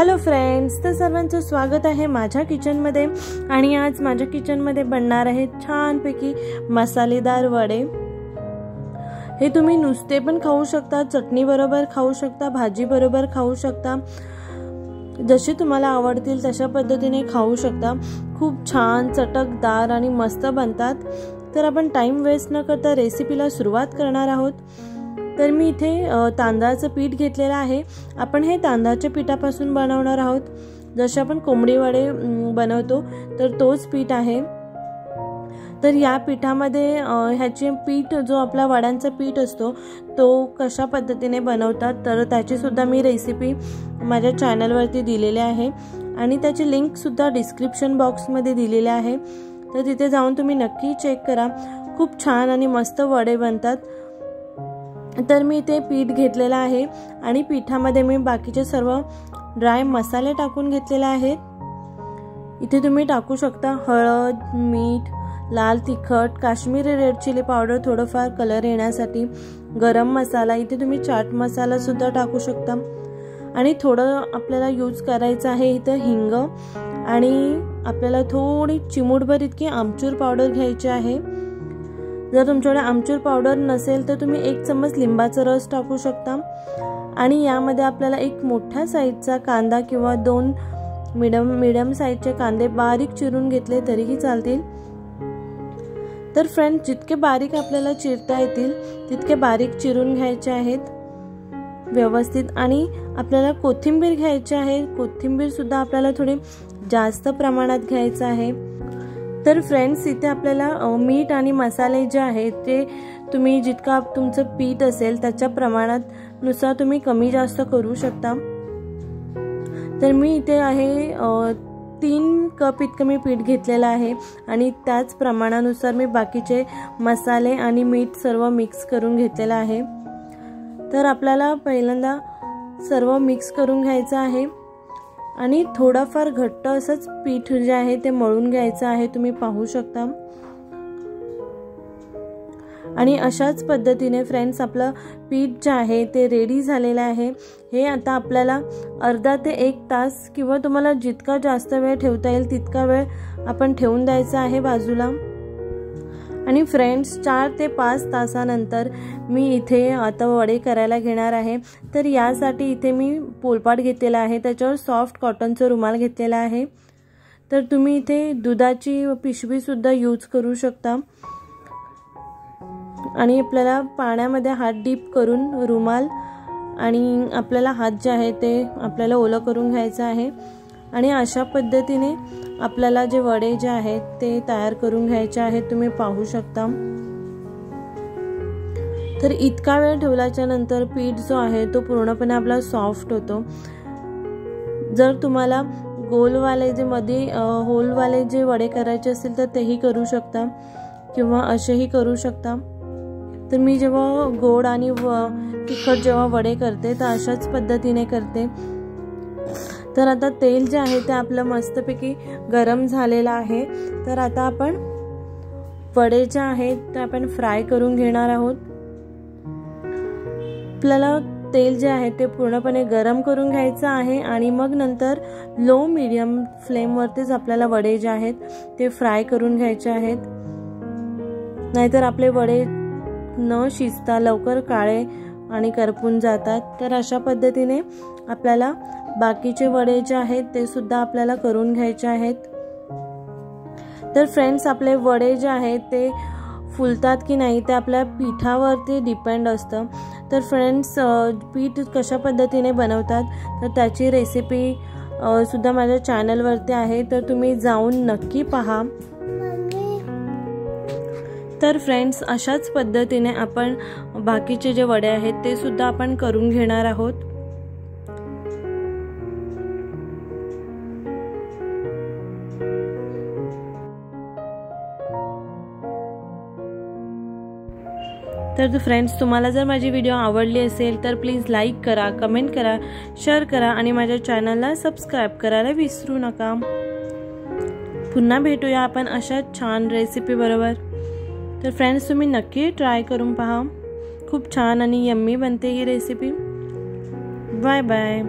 Hello friends, तर सर्वांचं स्वागत आहे माझ्या किचनमध्ये। आणि आज माझ्या किचनमध्ये बनणार आहे छानपैकी मसालेदार वडे। हे तुम्ही नुसते पण खाऊ शकता, चटणी बरोबर खाऊ शकता, भाजी बरोबर खाऊ शकता, जसे तुम्हाला आवडतील तशा पद्धतीने खाऊ शकता। खूप छान चटकदार आणि मस्त बनतात। तर आपण टाइम वेस्ट न करता रेसिपीला सुरुवात करणार आहोत। तर मी इथे तांदळाचं पीठ घेतलेलं आहे। आपण हे तांदळाच्या पिठापासून बनवणार आहोत, जसे आपण कोंबडी वडे बनवतो तर तोच पीठ आहे। तर या पिठामध्ये ह्याचे पीठ जो आपला वड्यांचा पीठ असतो तो कशा पद्धतीने बनवतात तर त्याची सुद्धा मी रेसिपी माझ्या चॅनलवरती दिलेली आहे आणि त्याची लिंक सुद्धा डिस्क्रिप्शन बॉक्समध्ये दिलेली आहे। तर तिथे जाऊन तुम्ही नक्की चेक करा, खूप छान आणि मस्त वडे बनतात। तर मी इथे पीठ घेतलेलं आहे आणि पिठामध्ये मी बाकीचे सर्व ड्राय मसाले टाकून घेतलेले आहेत। इथे तुम्ही टाकू शकता हळद, मीठ, लाल तिखट, काश्मीरी रेड चिली पावडर थोडंफार कलर येण्यासाठी, गरम मसाला, इथे तुम्ही चाट मसाला सुद्धा टाकू शकता। आणि थोडं आपल्याला यूज करायचं आहे इथं हिंग, आणि आपल्याला थोडी चिमूटभर इतकी आमचूर पावडर घ्यायची आहे। जर तुमच्याकडे आमचूर पावडर नसेल तर तुम्ही 1 चम्मच लिंबाचा रस टाकू शकता। आणि यामध्ये आपल्याला एक मोठ्या साईजचा कांदा किंवा 2 मीडियम साईजचे कांदे बारीक चिरून घेतले तरीही चालतील। तर फ्रेंड्स, जितके बारीक आपल्याला चिरता येतील तितके बारीक चिरून घ्यायचे आहेत व्यवस्थित। आणि आपल्याला कोथिंबीर घ्यायची आहे, कोथिंबीर सुद्धा आपल्याला थोडी जास्त प्रमाणात घ्यायचं आहे। तर फ्रेंड्स, इथे आपल्याला मीठ आणि मसाले जे आहेत ते तुम्ही जितका तुमचं पीठ असेल त्याच्या प्रमाणात नुसार तुम्ही कमी जास्त करू शकता। तर मी इथे आहे 3 कप इतकं मी पीठ घेतलेलं आहे आणि त्याच प्रमाणानुसार मी बाकीचे मसाले आणि मीठ सर्व मिक्स करून घेतलेलं आहे। तर आपल्याला पहिल्यांदा सर्व मिक्स करून घ्यायचं आहे आणि थोडाफार घट्ट असंच पीठ जे आहे ते मळून घ्यायचं आहे, तुम्ही पाहू शकता। आणि अशाच पद्धतीने फ्रेंड्स आपलं पीठ जे आहे ते रेडी झालेलं आहे। हे आता आपल्याला अर्धा ते 1 तास किंवा तुम्हाला जितका जास्त वेळ ठेवता येईल तितका वेळ आपण ठेवून द्यायचा आहे बाजूला। आणि फ्रेंड्स, 4 ते 5 तासानंतर मी इथे आता वडे करायला घेणार आहे। तर यासाठी इथे मी पोलपाट घेतलेला आहे, त्याच्यावर सॉफ्ट कॉटनचा रुमाल घेतलेला आहे। तर तुम्ही इथे दुधाची पिशवी सुद्धा यूज करू शकता। आणि आपल्याला पाण्यामध्ये हात डीप करून रुमाल आणि आपल्याला हात जे आहे ते आपल्याला ओलं करून घ्यायचं आहे। आणि अशा पद्धतीने आपल्याला जे वडे जे आहेत ते तयार करून घ्यायचे आहेत, तुम्ही पाहू शकता। तर इतका वेळ ठेवल्याच्या नंतर पीठ जो आहे तो पूर्णपणे आपला सॉफ्ट होतो। जर तुम्हाला गोलवाले जे मध्ये होलवाले जे वडे करायचे असेल तर तेही करू शकता किंवा असेही करू शकता। तर मी जेव्हा गोड आणि तिखट जेव्हा वडे करते तर अशाच पद्धतीने करते। तर आता तेल जे आहे ते आपलं मस्तपैकी गरम झालेलं आहे। तर आता आपण वडे जे आहेत ते आपण फ्राय करून घेणार आहोत। आपल्याला तेल जे आहे ते पूर्णपणे गरम करून घ्यायचं आहे आणि मग नंतर लो मीडियम फ्लेमवरतीच आपल्याला वडे जे आहेत ते फ्राय करून घ्यायचे आहेत, नाहीतर आपले वडे न शिजता लवकर काळे आणि करपून जातात। तर अशा पद्धतीने आपल्याला बाकीचे वडे जे आहेत ते सुद्धा आपल्याला करून घ्यायचे आहेत। तर फ्रेंड्स, आपले वडे जे आहेत ते फुलतात की नाही ते आपल्या पिठावरती डिपेंड असतं। तर फ्रेंड्स, पीठ कशा पद्धतीने बनवतात तर त्याची रेसिपी सुद्धा माझ्या चॅनलवरती आहे, तर तुम्ही जाऊन नक्की पहा। तर फ्रेंड्स, अशाच पद्धतीने आपण बाकीचे जे वडे आहेत ते सुद्धा आपण करून घेणार आहोत। तर फ्रेंड्स, तुम्हाला जर माझी व्हिडिओ आवडली असेल तर प्लीज लाईक करा, कमेंट करा, शेअर करा आणि माझ्या चॅनलला सबस्क्राईब करायला विसरू नका। पुन्हा भेटूया आपण अशा छान रेसिपी बरोबर। तर फ्रेंड्स, तुम्ही नक्की ट्राय करून पहा, खूप छान आणि यम्मी बनते ही रेसिपी। Bye bye.